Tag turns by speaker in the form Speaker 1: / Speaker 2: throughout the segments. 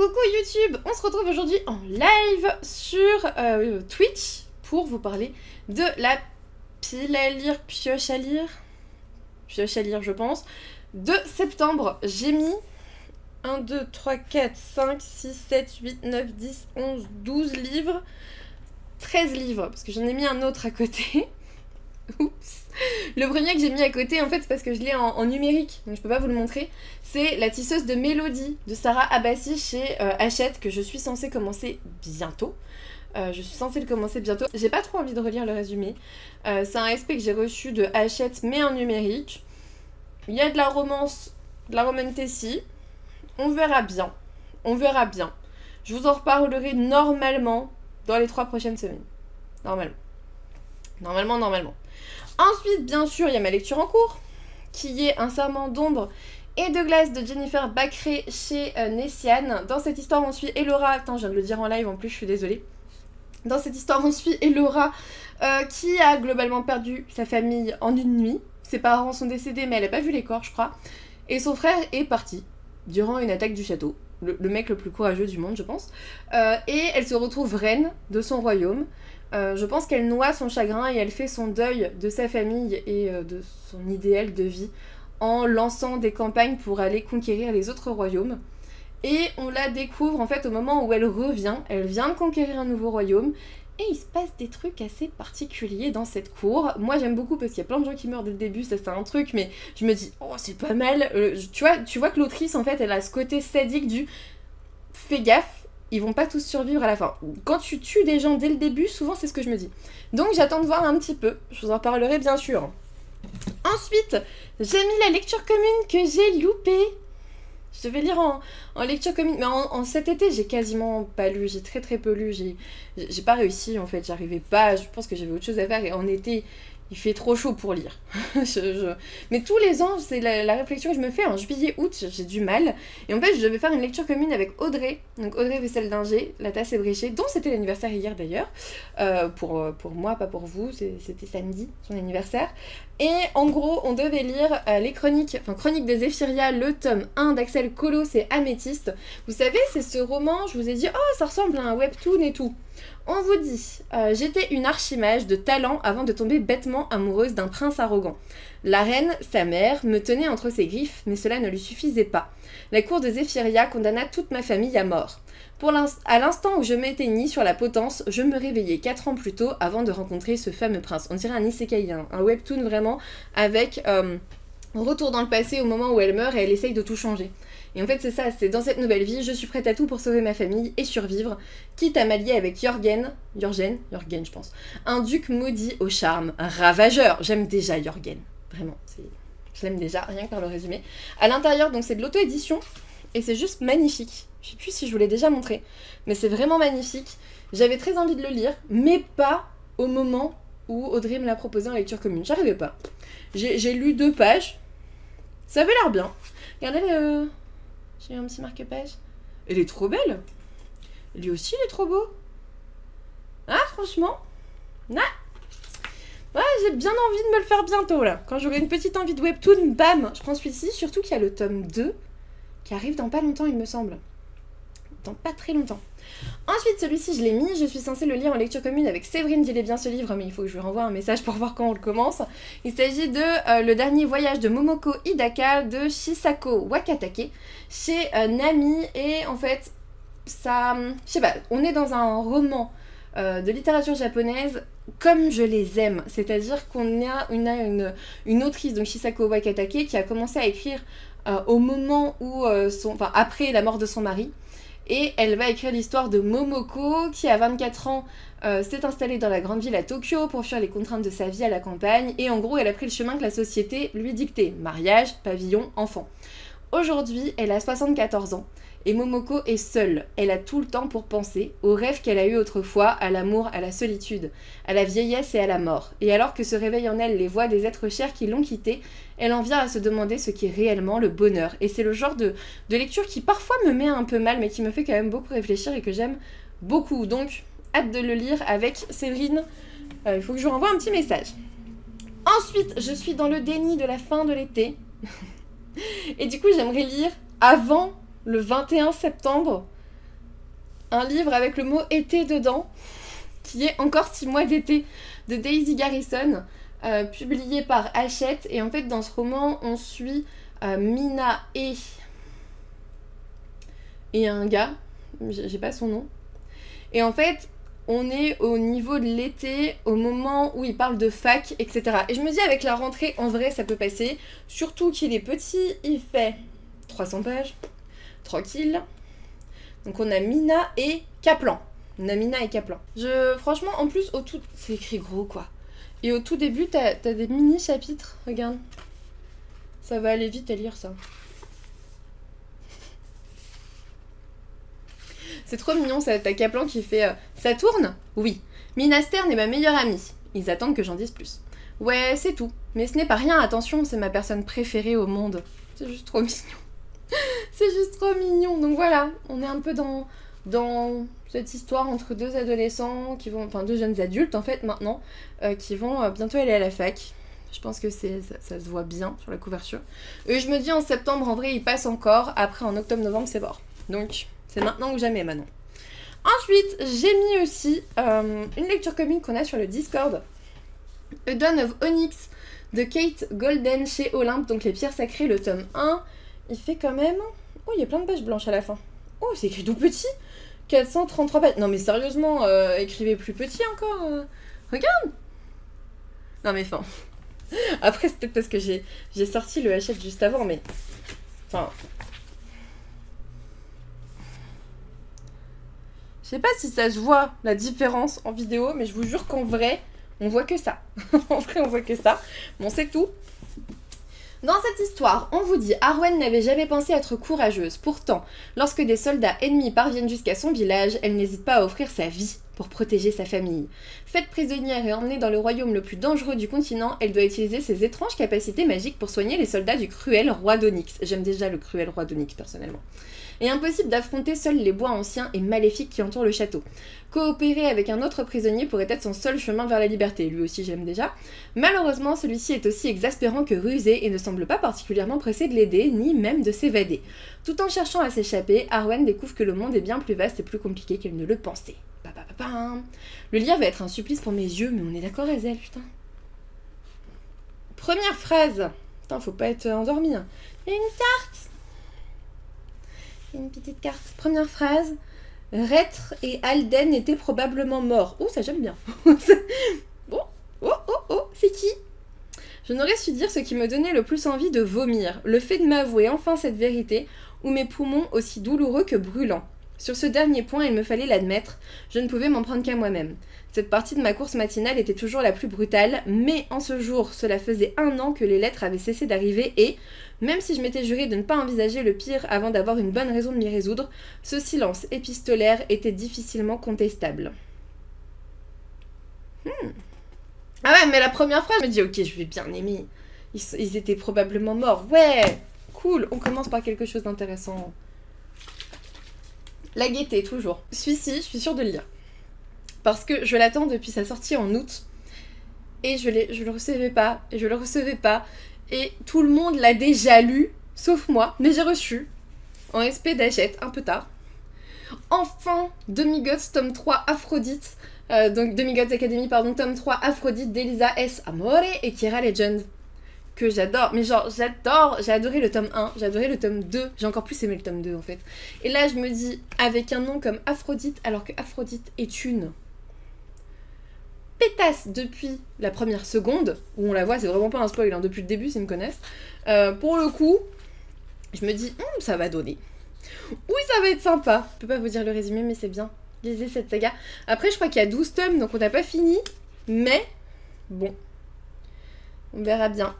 Speaker 1: Coucou YouTube, on se retrouve aujourd'hui en live sur Twitch pour vous parler de la pile à lire, pioche à lire je pense, de septembre. J'ai mis 1, 2, 3, 4, 5, 6, 7, 8, 9, 10, 11, 12 livres, 13 livres, parce que j'en ai mis un autre à côté. Oups. Le premier que j'ai mis à côté, en fait, c'est parce que je l'ai en numérique, donc je peux pas vous le montrer. C'est La tisseuse de Mélodie de Sarah Abbasi chez Hachette, que je suis censée commencer bientôt. J'ai pas trop envie de relire le résumé. C'est un SP que j'ai reçu de Hachette, mais en numérique. Il y a de la romance, de la romantasy. On verra bien. Je vous en reparlerai normalement dans les 3 prochaines semaines. Normalement. Ensuite, bien sûr, il y a ma lecture en cours, qui est Un serment d'ombre et de glace de Jennifer Bacré chez Nessiane. Dans cette histoire, on suit Elora. Attends, je viens de le dire en live, en plus, je suis désolée. Dans cette histoire, on suit Elora, qui a globalement perdu sa famille en une nuit. Ses parents sont décédés, mais elle n'a pas vu les corps, je crois. Et son frère est parti durant une attaque du château. Le mec le plus courageux du monde, je pense. Et elle se retrouve reine de son royaume. Je pense qu'elle noie son chagrin et elle fait son deuil de sa famille et de son idéal de vie en lançant des campagnes pour aller conquérir les autres royaumes. Et on la découvre en fait au moment où elle revient. Elle vient de conquérir un nouveau royaume. Et il se passe des trucs assez particuliers dans cette cour. Moi j'aime beaucoup parce qu'il y a plein de gens qui meurent dès le début, ça c'est un truc, mais je me dis, oh c'est pas mal. Tu vois que l'autrice en fait elle a ce côté sadique du fais gaffe, ils vont pas tous survivre à la fin. Quand tu tues des gens dès le début, souvent c'est ce que je me dis. Donc j'attends de voir un petit peu, je vous en parlerai bien sûr. Ensuite, j'ai mis la lecture commune que j'ai loupée. Je devais lire en lecture commune, mais en cet été, j'ai quasiment pas lu, j'ai très peu lu, j'ai pas réussi en fait, j'arrivais pas, je pense que j'avais autre chose à faire, et en été, il fait trop chaud pour lire. Mais tous les ans, c'est la réflexion que je me fais, en juillet, août, j'ai du mal, et en fait, je devais faire une lecture commune avec Audrey, donc Audrey Vaisselle-Dinger, La Tasse ébréchée, dont c'était l'anniversaire hier d'ailleurs, pour moi, pas pour vous, c'était samedi, son anniversaire. Et en gros, on devait lire les chroniques des Zéphyria, le tome 1 d'Axel Colos et Améthyste. Vous savez, c'est ce roman, je vous ai dit, oh, ça ressemble à un webtoon et tout. On vous dit, j'étais une archimage de talent avant de tomber bêtement amoureuse d'un prince arrogant. La reine, sa mère, me tenait entre ses griffes, mais cela ne lui suffisait pas. La cour de Zéphyria condamna toute ma famille à mort. À l'instant où je m'éteignis sur la potence, je me réveillais 4 ans plus tôt avant de rencontrer ce fameux prince. On dirait un isekai, un webtoon vraiment, avec retour dans le passé au moment où elle meurt et elle essaye de tout changer. Et en fait c'est ça, c'est dans cette nouvelle vie, je suis prête à tout pour sauver ma famille et survivre, quitte à m'allier avec Jürgen je pense, un duc maudit au charme, un ravageur. J'aime déjà Jürgen, vraiment, je l'aime déjà, rien que par le résumé. À l'intérieur, donc c'est de l'auto-édition, et c'est juste magnifique. Je sais plus si je vous l'ai déjà montré, mais c'est vraiment magnifique. J'avais très envie de le lire, mais pas au moment où Audrey me l'a proposé en lecture commune. J'arrivais pas. J'ai lu 2 pages, ça avait l'air bien. Regardez le... J'ai eu un petit marque-page. Elle est trop belle. Lui aussi, il est trop beau. Ah, franchement. Ah. Ouais, j'ai bien envie de me le faire bientôt, là. Quand j'aurai une petite envie de webtoon, bam, je prends celui-ci. Surtout qu'il y a le tome 2 qui arrive dans pas longtemps, il me semble. Dans pas très longtemps. Ensuite, celui-ci, je l'ai mis. Je suis censée le lire en lecture commune avec Séverine. Il est bien ce livre, mais il faut que je lui renvoie un message pour voir quand on le commence. Il s'agit de Le dernier voyage de Momoko Hidaka de Shisako Wakatake chez Nami. Et en fait, ça... Je sais pas, on est dans un roman de littérature japonaise comme je les aime. C'est-à-dire qu'on a une autrice, donc Shisako Wakatake, qui a commencé à écrire au moment où... après la mort de son mari. Et elle va écrire l'histoire de Momoko, qui à 24 ans s'est installée dans la grande ville à Tokyo pour fuir les contraintes de sa vie à la campagne. Et en gros, elle a pris le chemin que la société lui dictait. Mariage, pavillon, enfant. Aujourd'hui, elle a 74 ans. Et Momoko est seule. Elle a tout le temps pour penser aux rêves qu'elle a eus autrefois, à l'amour, à la solitude, à la vieillesse et à la mort. Et alors que se réveillent en elle les voix des êtres chers qui l'ont quittée, elle en vient à se demander ce qu'est réellement le bonheur. Et c'est le genre de lecture qui parfois me met un peu mal, mais qui me fait quand même beaucoup réfléchir et que j'aime beaucoup. Donc, hâte de le lire avec Séverine. Il faut que je vous renvoie un petit message. Ensuite, je suis dans le déni de la fin de l'été. Et du coup, j'aimerais lire avant le 21 septembre un livre avec le mot été dedans, qui est Encore 6 mois d'été de Daisy Garrison, publié par Hachette. Et en fait, dans ce roman, on suit Mina et un gars, j'ai pas son nom. Et en fait, on est au niveau de l'été, au moment où il parle de fac, etc. Et je me dis, avec la rentrée, en vrai, ça peut passer. Surtout qu'il est petit, il fait 300 pages. Tranquille. Donc on a Mina et Kaplan. Franchement, en plus, au tout... C'est écrit gros, quoi. Et au tout début, t'as des mini-chapitres. Regarde. Ça va aller vite à lire, ça. C'est trop mignon, ça. T'as Kaplan qui fait ça tourne? Oui. Mina Stern est ma meilleure amie. Ils attendent que j'en dise plus. Ouais, c'est tout. Mais ce n'est pas rien, attention, c'est ma personne préférée au monde. C'est juste trop mignon. C'est juste trop mignon. Donc voilà, on est un peu dans cette histoire entre deux adolescents qui vont... Enfin, deux jeunes adultes, en fait, maintenant, qui vont bientôt aller à la fac. Je pense que ça se voit bien sur la couverture. Et je me dis, en septembre, en vrai, il passe encore. Après, en octobre-novembre, c'est mort. Donc... c'est maintenant ou jamais, Manon. Ensuite, j'ai mis aussi une lecture commune qu'on a sur le Discord. A Dawn of Onyx de Kate Golden chez Olympe, donc les pierres sacrées, le tome 1. Il fait quand même... Oh, il y a plein de pages blanches à la fin. Oh, c'est écrit tout petit. 433 pages. Non mais sérieusement, écrivez plus petit encore. Regarde. Non mais enfin... Après, c'est peut-être parce que j'ai sorti le Hachette juste avant, mais... Enfin... Je sais pas si ça se voit, la différence en vidéo, mais je vous jure qu'en vrai, on voit que ça. En vrai, on voit que ça. Bon, c'est tout. Dans cette histoire, on vous dit Arwen n'avait jamais pensé être courageuse. Pourtant, lorsque des soldats ennemis parviennent jusqu'à son village, elle n'hésite pas à offrir sa vie pour protéger sa famille. Faite prisonnière et emmenée dans le royaume le plus dangereux du continent, elle doit utiliser ses étranges capacités magiques pour soigner les soldats du cruel roi d'Onyx. J'aime déjà le cruel roi d'Onyx, personnellement. Et impossible d'affronter seuls les bois anciens et maléfiques qui entourent le château. Coopérer avec un autre prisonnier pourrait être son seul chemin vers la liberté, lui aussi j'aime déjà. Malheureusement, celui-ci est aussi exaspérant que rusé et ne semble pas particulièrement pressé de l'aider, ni même de s'évader. Tout en cherchant à s'échapper, Arwen découvre que le monde est bien plus vaste et plus compliqué qu'elle ne le pensait. Le lire va être un supplice pour mes yeux, mais on est d'accord, Azel, putain. Première phrase. Putain, faut pas être endormi. Hein. Il y a une carte. Une petite carte. Première phrase. Rêtre et Alden étaient probablement morts. Oh, ça j'aime bien. C'est qui? Je n'aurais su dire ce qui me donnait le plus envie de vomir. Le fait de m'avouer enfin cette vérité, ou mes poumons aussi douloureux que brûlants. Sur ce dernier point, il me fallait l'admettre, je ne pouvais m'en prendre qu'à moi-même. Cette partie de ma course matinale était toujours la plus brutale, mais en ce jour, cela faisait 1 an que les lettres avaient cessé d'arriver et, même si je m'étais juré de ne pas envisager le pire avant d'avoir une bonne raison de m'y résoudre, ce silence épistolaire était difficilement contestable. Ah ouais, mais la première phrase, je me dis, ok, je vais bien aimer. Ils étaient probablement morts. Ouais, cool, on commence par quelque chose d'intéressant. La gaieté, toujours. Celui-ci, je suis sûre de le lire. Parce que je l'attends depuis sa sortie en août. Et je le recevais pas. Et je le recevais pas. Et tout le monde l'a déjà lu, sauf moi. Mais j'ai reçu, en SP d'Hachette, un peu tard. Enfin, Demigods, tome 3, Aphrodite. Donc Demigods Academy, pardon, tome 3, Aphrodite d'Elisa S. Amore et Kira Legend. Que j'adore, mais genre j'adore, j'ai adoré le tome 1, j'ai adoré le tome 2, j'ai encore plus aimé le tome 2 en fait. Et là je me dis, avec un nom comme Aphrodite, alors que Aphrodite est une pétasse depuis la première seconde, où on la voit, c'est vraiment pas un spoil, hein, depuis le début s'ils me connaissent, pour le coup, je me dis, ça va donner. Oui, ça va être sympa. Je peux pas vous dire le résumé, mais c'est bien. Lisez cette saga. Après, je crois qu'il y a 12 tomes, donc on n'a pas fini, mais bon, on verra bien.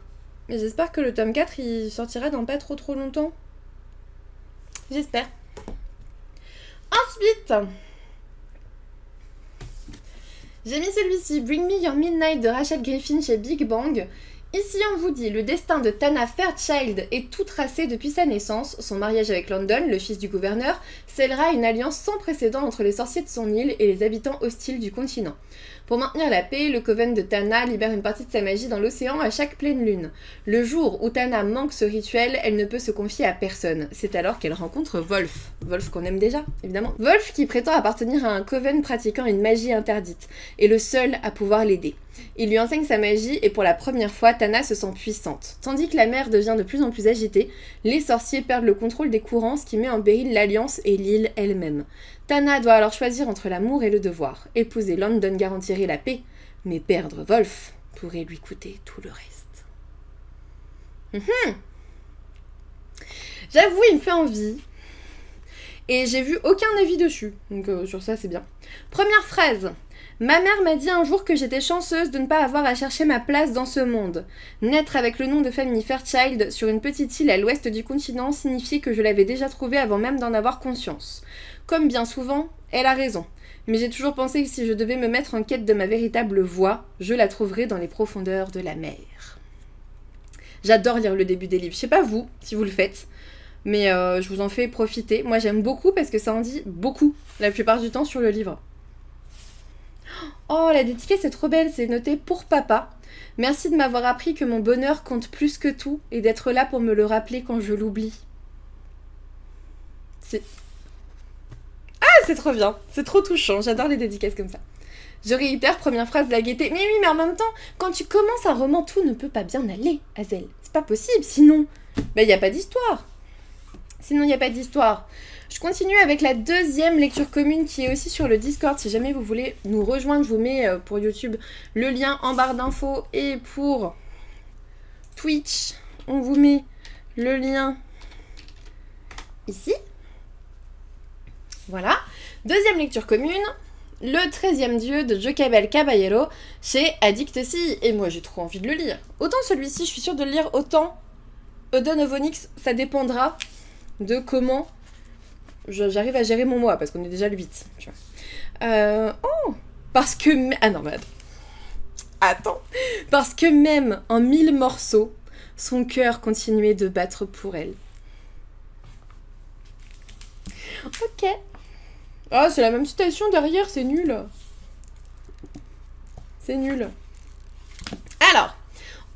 Speaker 1: Mais j'espère que le tome 4, il sortira dans pas trop longtemps. J'espère. Ensuite, j'ai mis celui-ci, Bring Me Your Midnight de Rachel Griffin chez Big Bang. Ici, on vous dit, le destin de Tana Fairchild est tout tracé depuis sa naissance. Son mariage avec London, le fils du gouverneur, scellera une alliance sans précédent entre les sorciers de son île et les habitants hostiles du continent. Pour maintenir la paix, le coven de Tana libère une partie de sa magie dans l'océan à chaque pleine lune. Le jour où Tana manque ce rituel, elle ne peut se confier à personne. C'est alors qu'elle rencontre Wolf. Wolf qu'on aime déjà, évidemment. Wolf qui prétend appartenir à un coven pratiquant une magie interdite, et le seul à pouvoir l'aider. Il lui enseigne sa magie et pour la première fois, Tana se sent puissante. Tandis que la mer devient de plus en plus agitée, les sorciers perdent le contrôle des courants, ce qui met en péril l'Alliance et l'île elle-même. Tana doit alors choisir entre l'amour et le devoir. Épouser London garantirait la paix, mais perdre Wolf pourrait lui coûter tout le reste. J'avoue, il me fait envie. Et j'ai vu aucun avis dessus, donc sur ça c'est bien. Première phrase. Ma mère m'a dit un jour que j'étais chanceuse de ne pas avoir à chercher ma place dans ce monde. Naître avec le nom de famille Fairchild sur une petite île à l'ouest du continent signifiait que je l'avais déjà trouvée avant même d'en avoir conscience. Comme bien souvent, elle a raison. Mais j'ai toujours pensé que si je devais me mettre en quête de ma véritable voie, je la trouverais dans les profondeurs de la mer. J'adore lire le début des livres. Je sais pas vous, si vous le faites, mais je vous en fais profiter. Moi j'aime beaucoup parce que ça en dit beaucoup, la plupart du temps, sur le livre. Oh, la dédicace est trop belle, c'est noté pour papa. Merci de m'avoir appris que mon bonheur compte plus que tout et d'être là pour me le rappeler quand je l'oublie. C'est... Ah, c'est trop bien, c'est trop touchant, j'adore les dédicaces comme ça. Je réitère, première phrase de la gaieté. Mais oui, mais en même temps, quand tu commences un roman, tout ne peut pas bien aller, Hazel. C'est pas possible, sinon... Ben, il n'y a pas d'histoire. Sinon, il n'y a pas d'histoire. Je continue avec la deuxième lecture commune qui est aussi sur le Discord. Si jamais vous voulez nous rejoindre, je vous mets pour YouTube le lien en barre d'infos. Et pour Twitch, on vous met le lien ici. Voilà. Deuxième lecture commune, le 13e dieu de Jocabel Caballero chez Adictessi. Et moi, j'ai trop envie de le lire. Autant celui-ci, je suis sûre de le lire, autant Dawn of Onyx, ça dépendra de comment... J'arrive à gérer mon mois, parce qu'on est déjà le 8. Tu vois. Oh, parce que... Ah non, mais attends. Parce que même en 1000 morceaux, son cœur continuait de battre pour elle. Ok. Ah, c'est la même citation derrière, c'est nul. C'est nul. Alors...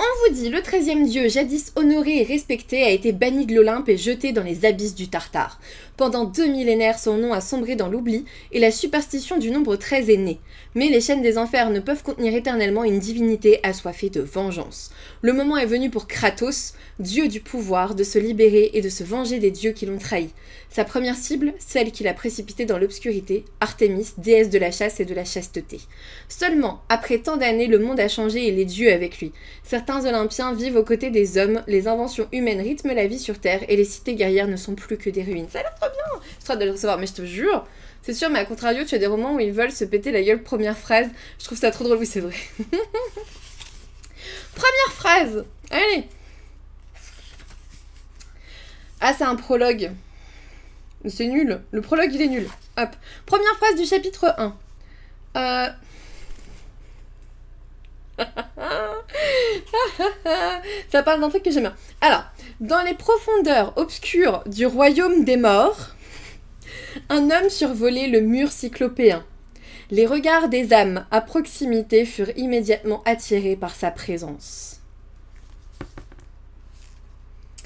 Speaker 1: On vous dit, le 13e dieu, jadis honoré et respecté, a été banni de l'Olympe et jeté dans les abysses du Tartare. Pendant 2 millénaires, son nom a sombré dans l'oubli et la superstition du nombre 13 est née. Mais les chaînes des enfers ne peuvent contenir éternellement une divinité assoiffée de vengeance. Le moment est venu pour Kratos, dieu du pouvoir, de se libérer et de se venger des dieux qui l'ont trahi. Sa première cible, celle qui l'a précipité dans l'obscurité, Artémis, déesse de la chasse et de la chasteté. Seulement, après tant d'années, le monde a changé et les dieux avec lui. Certains Olympiens vivent aux côtés des hommes, les inventions humaines rythment la vie sur Terre et les cités guerrières ne sont plus que des ruines. Ça a l'air trop bien. Je suis de le recevoir, mais je te jure, c'est sûr, mais à contrario, tu as des romans où ils veulent se péter la gueule première phrase. Je trouve ça trop drôle, oui c'est vrai. Première phrase. Allez. Ah, c'est un prologue. C'est nul. Le prologue, il est nul. Hop. Première phrase du chapitre 1. Ça parle d'un truc que j'aime bien. Alors, dans les profondeurs obscures du royaume des morts, un homme survolait le mur cyclopéen. Les regards des âmes à proximité furent immédiatement attirés par sa présence.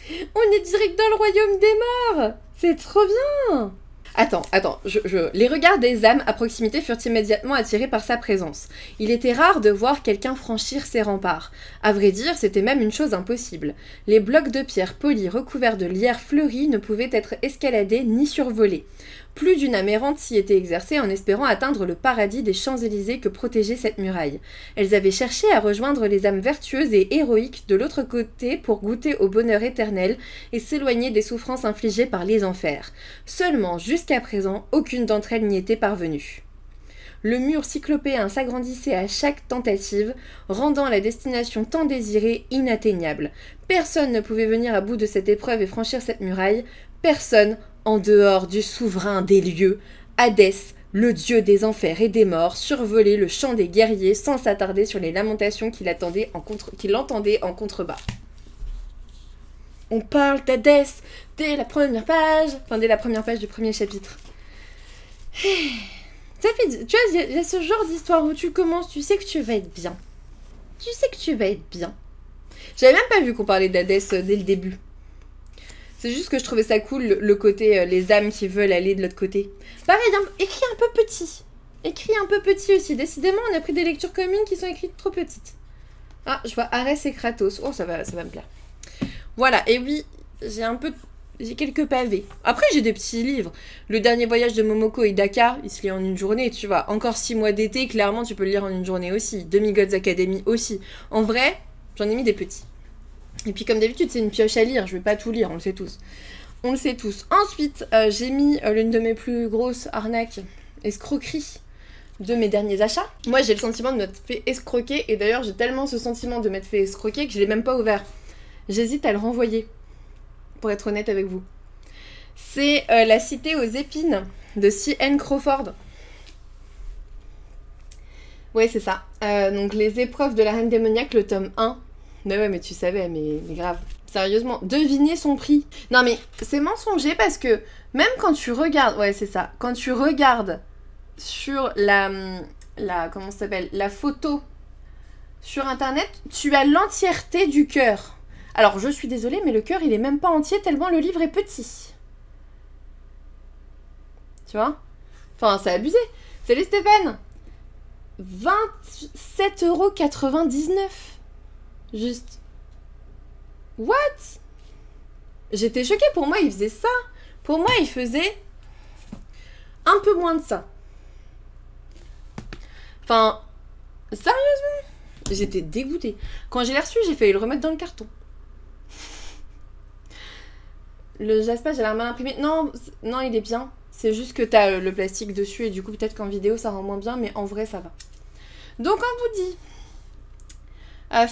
Speaker 1: On est direct dans le royaume des morts. C'est trop bien. Attends, les regards des âmes à proximité furent immédiatement attirés par sa présence. Il était rare de voir quelqu'un franchir ses remparts. À vrai dire, c'était même une chose impossible. Les blocs de pierre polis recouverts de lierre fleuri ne pouvaient être escaladés ni survolés. Plus d'une âme errante s'y était exercée en espérant atteindre le paradis des Champs-Élysées que protégeait cette muraille. Elles avaient cherché à rejoindre les âmes vertueuses et héroïques de l'autre côté pour goûter au bonheur éternel et s'éloigner des souffrances infligées par les enfers. Seulement, jusqu'à présent, aucune d'entre elles n'y était parvenue. Le mur cyclopéen s'agrandissait à chaque tentative, rendant la destination tant désirée inatteignable. Personne ne pouvait venir à bout de cette épreuve et franchir cette muraille. Personne en dehors du souverain des lieux, Hadès, le dieu des enfers et des morts survolait le chant des guerriers sans s'attarder sur les lamentations qu'il entendait en contrebas. On parle d'Hadès dès la première page, du premier chapitre. Ça fait, tu vois, il y a ce genre d'histoire où tu commences, tu sais que tu vas être bien. Tu sais que tu vas être bien. J'avais même pas vu qu'on parlait d'Hadès dès le début. C'est juste que je trouvais ça cool, le côté, les âmes qui veulent aller de l'autre côté. Pareil, écrit un peu petit. Écrit un peu petit aussi. Décidément, on a pris des lectures communes qui sont écrites trop petites. Ah, je vois Arès et Kratos. Oh, ça va me plaire. Voilà, et oui, j'ai quelques pavés. Après, j'ai des petits livres. Le dernier voyage de Momoko et Daka, il se lit en une journée, tu vois. Encore 6 mois d'été, clairement, tu peux le lire en une journée aussi. Demi-Gods Academy aussi. En vrai, j'en ai mis des petits. Et puis, comme d'habitude, c'est une pioche à lire. Je vais pas tout lire, on le sait tous. On le sait tous. Ensuite, j'ai mis l'une de mes plus grosses arnaques, escroqueries, de mes derniers achats. Moi, j'ai le sentiment de m'être fait escroquer. Et d'ailleurs, j'ai tellement ce sentiment de m'être fait escroquer que je l'ai même pas ouvert. J'hésite à le renvoyer, pour être honnête avec vous. C'est La Cité aux épines de C.N. Crawford. Ouais, c'est ça. Donc, Les épreuves de la reine démoniaque, le tome 1. Mais ouais, mais tu savais, mais grave. Sérieusement, devinez son prix. Non, mais c'est mensonger parce que même quand tu regardes... Ouais, c'est ça. Quand tu regardes sur comment ça s'appelle, la photo sur Internet, tu as l'entièreté du cœur. Alors, je suis désolée, mais le cœur, il est même pas entier tellement le livre est petit. Tu vois? Enfin, c'est abusé. Salut Stéphane. 27,99 €. Juste. What? J'étais choquée. Pour moi, il faisait ça. Pour moi, il faisait un peu moins de ça. Enfin, sérieusement, j'étais dégoûtée. Quand je l'ai reçu, j'ai failli le remettre dans le carton. Le Jaspage, j'ai l'air mal imprimé. Non, il est bien. C'est juste que t'as le plastique dessus et du coup, peut-être qu'en vidéo, ça rend moins bien, mais en vrai, ça va. Donc, on vous dit...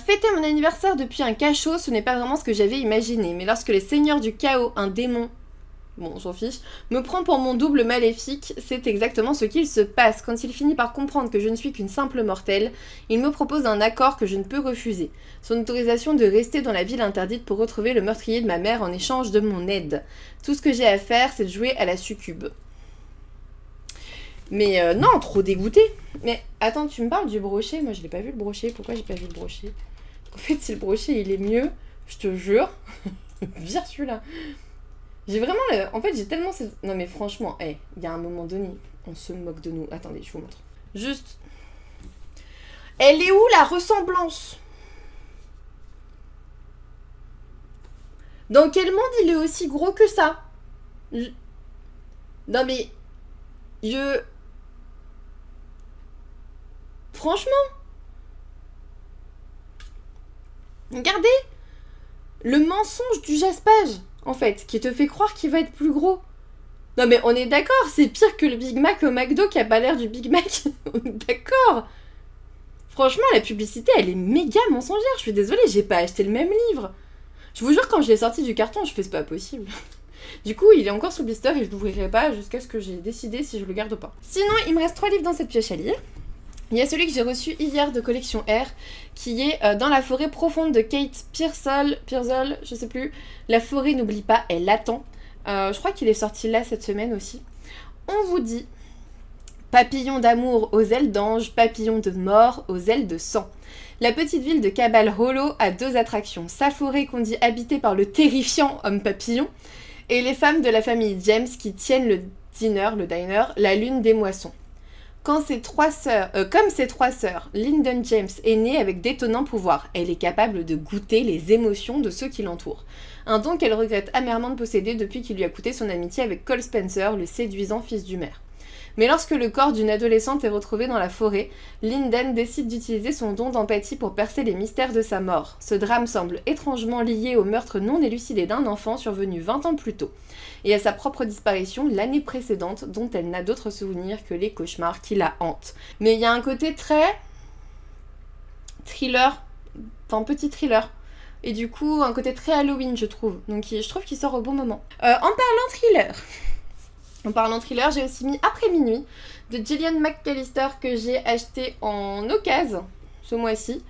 Speaker 1: fêter mon anniversaire depuis un cachot, ce n'est pas vraiment ce que j'avais imaginé. Mais lorsque les seigneurs du chaos, un démon... Bon, on s'en fiche. Me prend pour mon double maléfique, c'est exactement ce qu'il se passe. Quand il finit par comprendre que je ne suis qu'une simple mortelle, il me propose un accord que je ne peux refuser. Son autorisation de rester dans la ville interdite pour retrouver le meurtrier de ma mère en échange de mon aide. Tout ce que j'ai à faire, c'est de jouer à la succube. Mais non, trop dégoûté. Mais attends, tu me parles du brochet? Moi, je l'ai pas vu le brochet. Pourquoi j'ai pas vu le brochet? En fait, si le brochet, il est mieux, je te jure, vire celui-là. J'ai vraiment... En fait, j'ai tellement... Non, mais franchement, il y a un moment donné, on se moque de nous. Attendez, je vous montre. Juste... Elle est où, la ressemblance? Dans quel monde il est aussi gros que ça? Non, mais... Franchement... Regardez le mensonge du Jaspage, en fait, qui te fait croire qu'il va être plus gros. Non mais on est d'accord, c'est pire que le Big Mac au McDo qui a pas l'air du Big Mac. On est d'accord. Franchement, la publicité, elle est méga mensongère. Je suis désolée, j'ai pas acheté le même livre. Je vous jure, quand je l'ai sorti du carton, je fais c'est pas possible. Du coup, il est encore sous blister et je l'ouvrirai pas jusqu'à ce que j'ai décidé si je le garde ou pas. Sinon, il me reste 3 livres dans cette pioche à lire. Il y a celui que j'ai reçu hier de Collection R, qui est Dans la forêt profonde de Kate Pearsall, je sais plus. La forêt n'oublie pas, elle attend. Je crois qu'il est sorti là cette semaine aussi. On vous dit: papillon d'amour aux ailes d'ange, papillon de mort aux ailes de sang. La petite ville de Cabal Hollow a 2 attractions. Sa forêt qu'on dit habitée par le terrifiant homme papillon, et les femmes de la famille James qui tiennent le diner, la lune des moissons. Comme ses 3 sœurs, Lyndon James est née avec d'étonnants pouvoirs. Elle est capable de goûter les émotions de ceux qui l'entourent. Un don qu'elle regrette amèrement de posséder depuis qu'il lui a coûté son amitié avec Cole Spencer, le séduisant fils du maire. Mais lorsque le corps d'une adolescente est retrouvé dans la forêt, Lyndon décide d'utiliser son don d'empathie pour percer les mystères de sa mort. Ce drame semble étrangement lié au meurtre non élucidé d'un enfant survenu 20 ans plus tôt, et à sa propre disparition l'année précédente, dont elle n'a d'autre souvenir que les cauchemars qui la hantent. Mais il y a un côté très... thriller, enfin petit thriller. Et du coup, un côté très Halloween, je trouve. Donc je trouve qu'il sort au bon moment. En parlant thriller... En parlant thriller, j'ai aussi mis Après minuit de Gillian McAllister que j'ai acheté en occasion ce mois-ci.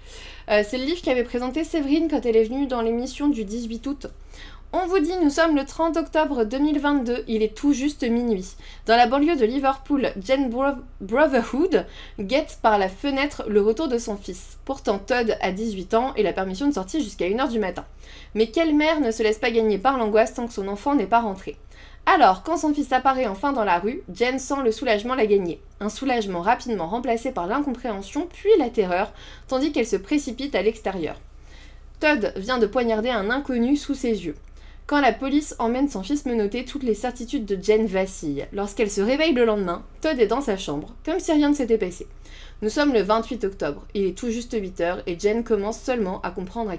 Speaker 1: C'est le livre qu'avait présenté Séverine quand elle est venue dans l'émission du 18 août. On vous dit, nous sommes le 30 octobre 2022, il est tout juste minuit. Dans la banlieue de Liverpool, Jane Brotherhood guette par la fenêtre le retour de son fils. Pourtant, Todd a 18 ans et la permission de sortie jusqu'à 1h du matin. Mais quelle mère ne se laisse pas gagner par l'angoisse tant que son enfant n'est pas rentré? Alors, quand son fils apparaît enfin dans la rue, Jane sent le soulagement la gagner. Un soulagement rapidement remplacé par l'incompréhension puis la terreur, tandis qu'elle se précipite à l'extérieur. Todd vient de poignarder un inconnu sous ses yeux. Quand la police emmène son fils menotté, toutes les certitudes de Jane vacillent. Lorsqu'elle se réveille le lendemain, Todd est dans sa chambre, comme si rien ne s'était passé. Nous sommes le 28 octobre, il est tout juste 8h et Jane commence seulement à comprendre à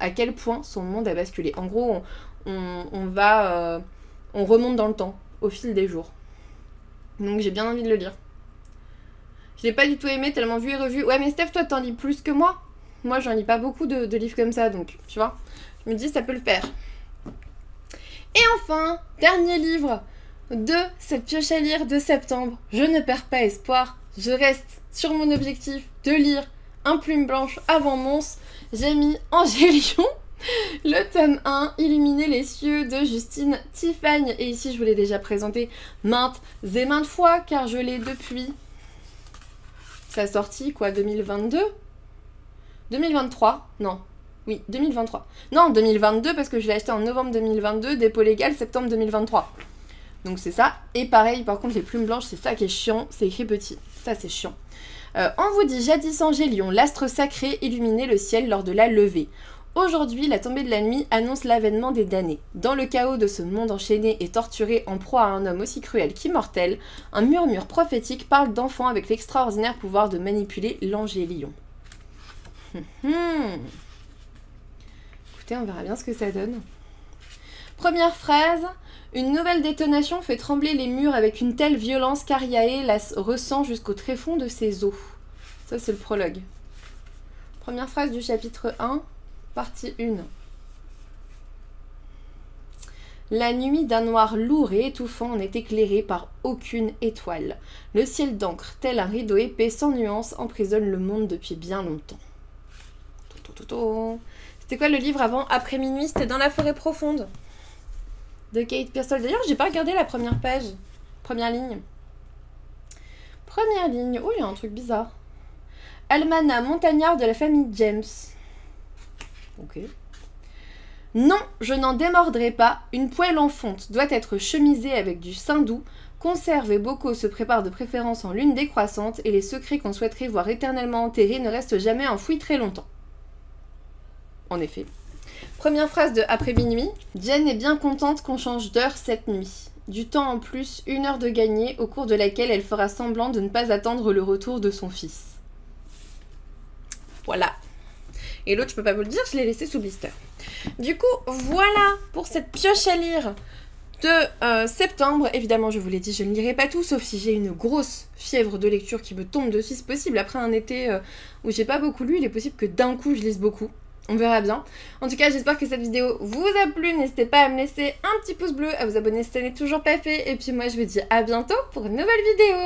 Speaker 1: quel point son monde a basculé. En gros, on remonte dans le temps, au fil des jours. Donc j'ai bien envie de le lire. Je l'ai pas du tout aimé, tellement vu et revu. Ouais mais Steph, toi t'en lis plus que moi. Moi j'en lis pas beaucoup de livres comme ça, donc tu vois. Je me dis ça peut le faire. Et enfin, dernier livre de cette pioche à lire de septembre. Je ne perds pas espoir, je reste sur mon objectif de lire un Plume Blanche avant Mons. J'ai mis Angélion, le tome 1, Illuminer les cieux de Justine Tiffany. Et ici, je vous l'ai déjà présenté maintes et maintes fois, car je l'ai depuis sa sortie, quoi, 2022 2023 Non. Oui, 2023. Non, 2022, parce que je l'ai acheté en novembre 2022, dépôt légal, septembre 2023. Donc c'est ça. Et pareil, par contre, les plumes blanches, c'est ça qui est chiant, c'est écrit petit. Ça, c'est chiant. On vous dit, jadis Angélion, l'astre sacré illuminait le ciel lors de la levée. Aujourd'hui, la tombée de la nuit annonce l'avènement des damnés. Dans le chaos de ce monde enchaîné et torturé en proie à un homme aussi cruel qu'immortel, un murmure prophétique parle d'enfants avec l'extraordinaire pouvoir de manipuler l'Angélion. Écoutez, on verra bien ce que ça donne. Première phrase. Une nouvelle détonation fait trembler les murs avec une telle violence qu'Ariae la ressent jusqu'au tréfonds de ses os. Ça, c'est le prologue. Première phrase du chapitre 1, partie 1. La nuit d'un noir lourd et étouffant n'est éclairée par aucune étoile. Le ciel d'encre, tel un rideau épais sans nuance, emprisonne le monde depuis bien longtemps. C'était quoi le livre avant Après minuit? C'était Dans la forêt profonde de Kate Pearsall. D'ailleurs, j'ai pas regardé la première page. Première ligne. Première ligne. Oh, il y a un truc bizarre. Almanach montagnard de la famille James. Ok. Non, je n'en démordrai pas. Une poêle en fonte doit être chemisée avec du saindoux. Conserves et bocaux se préparent de préférence en lune décroissante et les secrets qu'on souhaiterait voir éternellement enterrés ne restent jamais enfouis très longtemps. En effet. Première phrase de Après minuit. Jane est bien contente qu'on change d'heure cette nuit. Du temps en plus, 1 heure de gagné, au cours de laquelle elle fera semblant de ne pas attendre le retour de son fils. Voilà. Et l'autre, je peux pas vous le dire, je l'ai laissé sous blister. Du coup, voilà pour cette pioche à lire de septembre. Évidemment, je vous l'ai dit, je ne lirai pas tout, sauf si j'ai une grosse fièvre de lecture qui me tombe dessus. C'est possible, après un été où j'ai pas beaucoup lu, il est possible que d'un coup, je lise beaucoup. On verra bien. En tout cas, j'espère que cette vidéo vous a plu. N'hésitez pas à me laisser un petit pouce bleu, à vous abonner si ce n'est toujours pas fait. Et puis moi, je vous dis à bientôt pour une nouvelle vidéo.